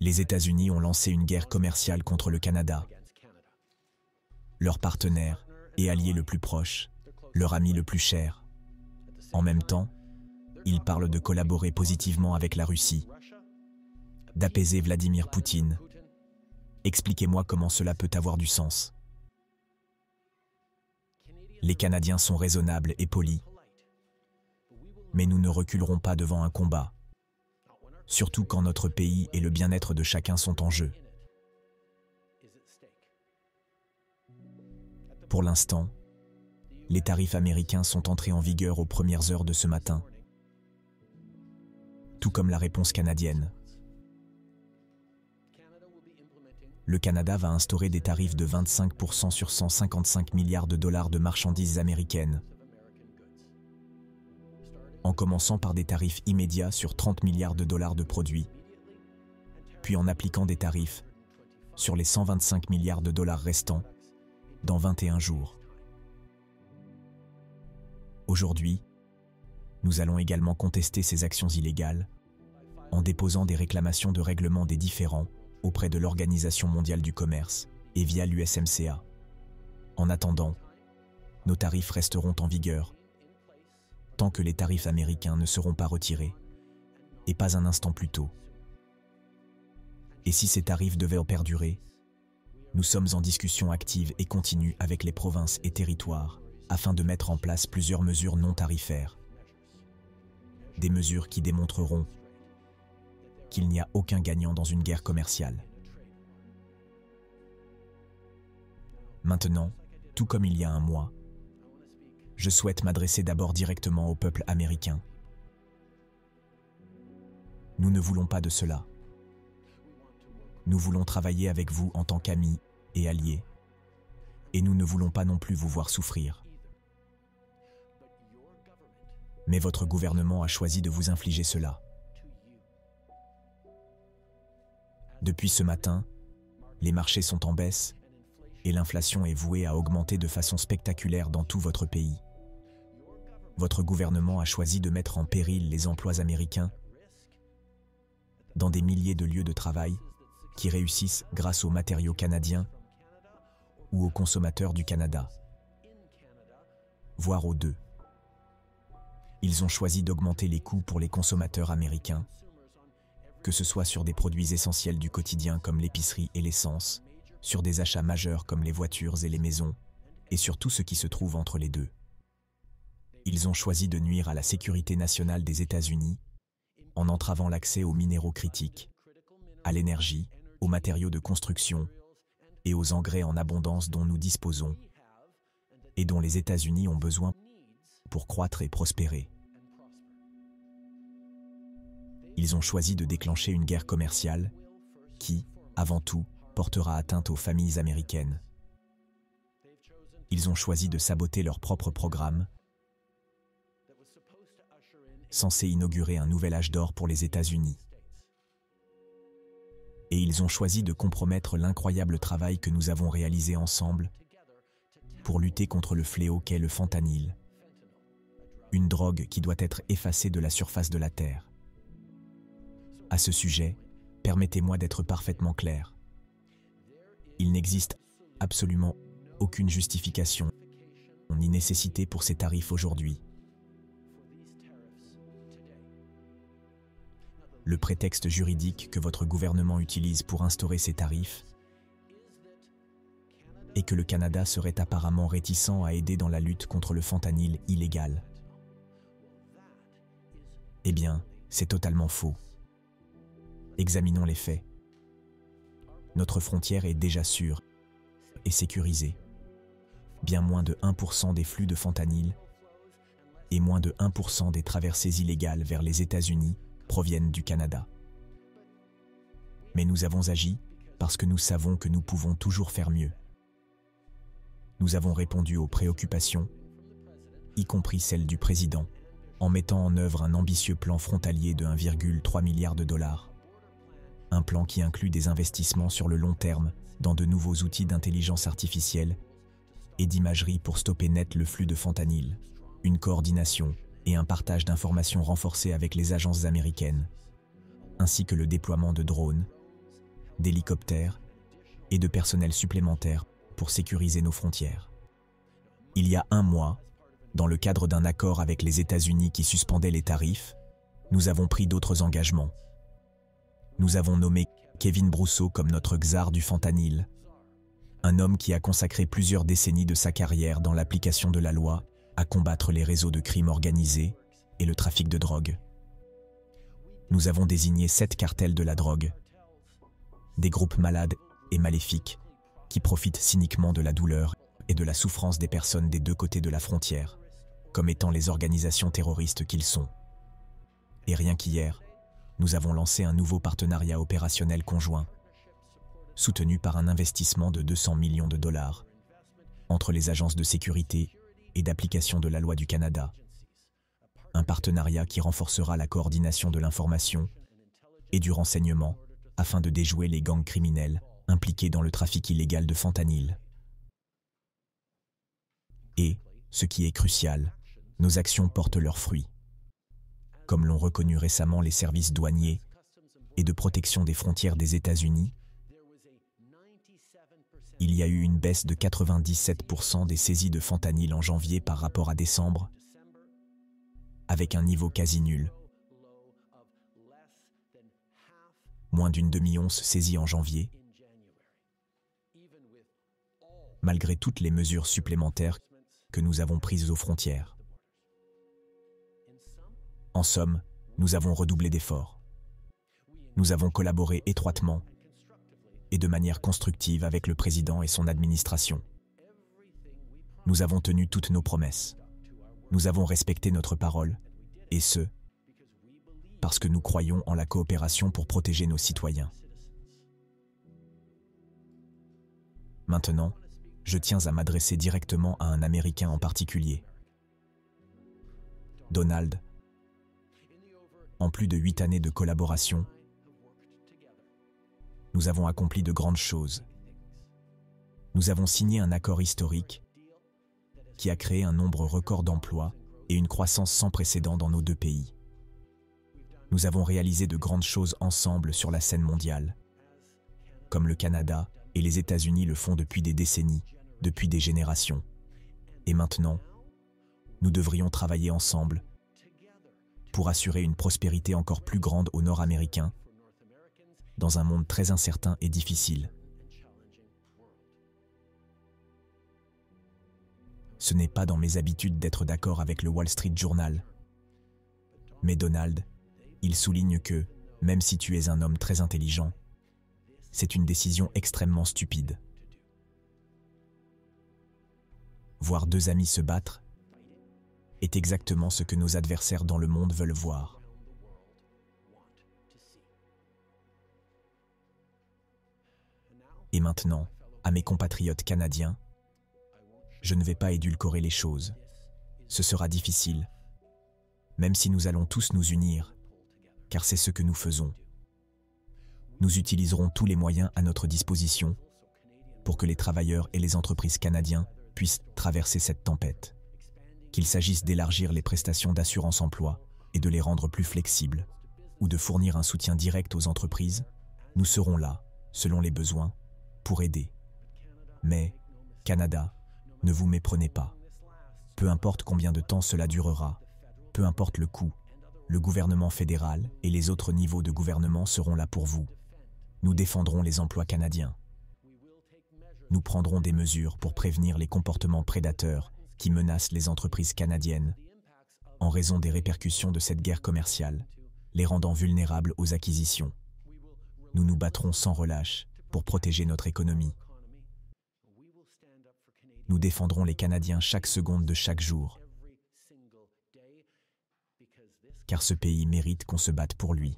Les États-Unis ont lancé une guerre commerciale contre le Canada, leur partenaire et allié le plus proche, leur ami le plus cher. En même temps, ils parlent de collaborer positivement avec la Russie, d'apaiser Vladimir Poutine. Expliquez-moi comment cela peut avoir du sens. Les Canadiens sont raisonnables et polis, mais nous ne reculerons pas devant un combat, surtout quand notre pays et le bien-être de chacun sont en jeu. Pour l'instant, les tarifs américains sont entrés en vigueur aux premières heures de ce matin, tout comme la réponse canadienne. Le Canada va instaurer des tarifs de 25% sur 155 milliards de dollars de marchandises américaines, en commençant par des tarifs immédiats sur 30 milliards de dollars de produits, puis en appliquant des tarifs sur les 125 milliards de dollars restants dans 21 jours. Aujourd'hui, nous allons également contester ces actions illégales en déposant des réclamations de règlement des différends auprès de l'Organisation mondiale du commerce et via l'USMCA. En attendant, nos tarifs resteront en vigueur tant que les tarifs américains ne seront pas retirés, et pas un instant plus tôt. Et si ces tarifs devaient en perdurer, nous sommes en discussion active et continue avec les provinces et territoires afin de mettre en place plusieurs mesures non tarifaires. Des mesures qui démontreront qu'il n'y a aucun gagnant dans une guerre commerciale. Maintenant, tout comme il y a un mois, je souhaite m'adresser d'abord directement au peuple américain. Nous ne voulons pas de cela. Nous voulons travailler avec vous en tant qu'amis et alliés, et nous ne voulons pas non plus vous voir souffrir. Mais votre gouvernement a choisi de vous infliger cela. Depuis ce matin, les marchés sont en baisse et l'inflation est vouée à augmenter de façon spectaculaire dans tout votre pays. Votre gouvernement a choisi de mettre en péril les emplois américains dans des milliers de lieux de travail qui réussissent grâce aux matériaux canadiens ou aux consommateurs du Canada, voire aux deux. Ils ont choisi d'augmenter les coûts pour les consommateurs américains, que ce soit sur des produits essentiels du quotidien comme l'épicerie et l'essence, sur des achats majeurs comme les voitures et les maisons, et sur tout ce qui se trouve entre les deux. Ils ont choisi de nuire à la sécurité nationale des États-Unis en entravant l'accès aux minéraux critiques, à l'énergie, aux matériaux de construction et aux engrais en abondance dont nous disposons et dont les États-Unis ont besoin pour croître et prospérer. Ils ont choisi de déclencher une guerre commerciale qui, avant tout, portera atteinte aux familles américaines. Ils ont choisi de saboter leur propre programme, censé inaugurer un nouvel âge d'or pour les États-Unis. Et ils ont choisi de compromettre l'incroyable travail que nous avons réalisé ensemble pour lutter contre le fléau qu'est le fentanyl, une drogue qui doit être effacée de la surface de la Terre. À ce sujet, permettez-moi d'être parfaitement clair. Il n'existe absolument aucune justification ni nécessité pour ces tarifs aujourd'hui. Le prétexte juridique que votre gouvernement utilise pour instaurer ces tarifs est que le Canada serait apparemment réticent à aider dans la lutte contre le fentanyl illégal. Eh bien, c'est totalement faux. Examinons les faits. Notre frontière est déjà sûre et sécurisée. Bien moins de 1% des flux de fentanyl et moins de 1% des traversées illégales vers les États-Unis proviennent du Canada. Mais nous avons agi parce que nous savons que nous pouvons toujours faire mieux. Nous avons répondu aux préoccupations, y compris celles du président, en mettant en œuvre un ambitieux plan frontalier de 1,3 milliard de dollars. Un plan qui inclut des investissements sur le long terme dans de nouveaux outils d'intelligence artificielle et d'imagerie pour stopper net le flux de fentanyl, une coordination et un partage d'informations renforcés avec les agences américaines, ainsi que le déploiement de drones d'hélicoptères et de personnel supplémentaire pour sécuriser nos frontières. Il y a un mois, dans le cadre d'un accord avec les États-Unis qui suspendait les tarifs, nous avons pris d'autres engagements. Nous avons nommé Kevin Brousseau comme notre tsar du fentanyl, un homme qui a consacré plusieurs décennies de sa carrière dans l'application de la loi à combattre les réseaux de crime organisé et le trafic de drogue. Nous avons désigné 7 cartels de la drogue, des groupes malades et maléfiques qui profitent cyniquement de la douleur et de la souffrance des personnes des deux côtés de la frontière, comme étant les organisations terroristes qu'ils sont. Et rien qu'hier, nous avons lancé un nouveau partenariat opérationnel conjoint, soutenu par un investissement de 200 millions de dollars, entre les agences de sécurité et d'application de la loi du Canada. Un partenariat qui renforcera la coordination de l'information et du renseignement afin de déjouer les gangs criminels impliqués dans le trafic illégal de fentanyl. Et, ce qui est crucial, nos actions portent leurs fruits. Comme l'ont reconnu récemment les services douaniers et de protection des frontières des États-Unis, il y a eu une baisse de 97% des saisies de fentanyl en janvier par rapport à décembre, avec un niveau quasi nul. Moins d'une demi-once saisie en janvier, malgré toutes les mesures supplémentaires que nous avons prises aux frontières. En somme, nous avons redoublé d'efforts. Nous avons collaboré étroitement et de manière constructive avec le président et son administration. Nous avons tenu toutes nos promesses. Nous avons respecté notre parole, et ce, parce que nous croyons en la coopération pour protéger nos citoyens. Maintenant, je tiens à m'adresser directement à un Américain en particulier. Donald, en plus de 8 années de collaboration, nous avons accompli de grandes choses. Nous avons signé un accord historique qui a créé un nombre record d'emplois et une croissance sans précédent dans nos deux pays. Nous avons réalisé de grandes choses ensemble sur la scène mondiale, comme le Canada et les États-Unis le font depuis des décennies, depuis des générations. Et maintenant, nous devrions travailler ensemble pour assurer une prospérité encore plus grande aux Nord-Américains, dans un monde très incertain et difficile. Ce n'est pas dans mes habitudes d'être d'accord avec le Wall Street Journal. Mais Donald, il souligne que, même si tu es un homme très intelligent, c'est une décision extrêmement stupide. Voir deux amis se battre est exactement ce que nos adversaires dans le monde veulent voir. Et maintenant, à mes compatriotes canadiens, je ne vais pas édulcorer les choses. Ce sera difficile, même si nous allons tous nous unir, car c'est ce que nous faisons. Nous utiliserons tous les moyens à notre disposition pour que les travailleurs et les entreprises canadiens puissent traverser cette tempête. Qu'il s'agisse d'élargir les prestations d'assurance emploi et de les rendre plus flexibles, ou de fournir un soutien direct aux entreprises, nous serons là, selon les besoins, pour aider. Mais, Canada, ne vous méprenez pas. Peu importe combien de temps cela durera, peu importe le coût, le gouvernement fédéral et les autres niveaux de gouvernement seront là pour vous. Nous défendrons les emplois canadiens. Nous prendrons des mesures pour prévenir les comportements prédateurs qui menacent les entreprises canadiennes en raison des répercussions de cette guerre commerciale, les rendant vulnérables aux acquisitions. Nous nous battrons sans relâche pour protéger notre économie. Nous défendrons les Canadiens chaque seconde de chaque jour, car ce pays mérite qu'on se batte pour lui.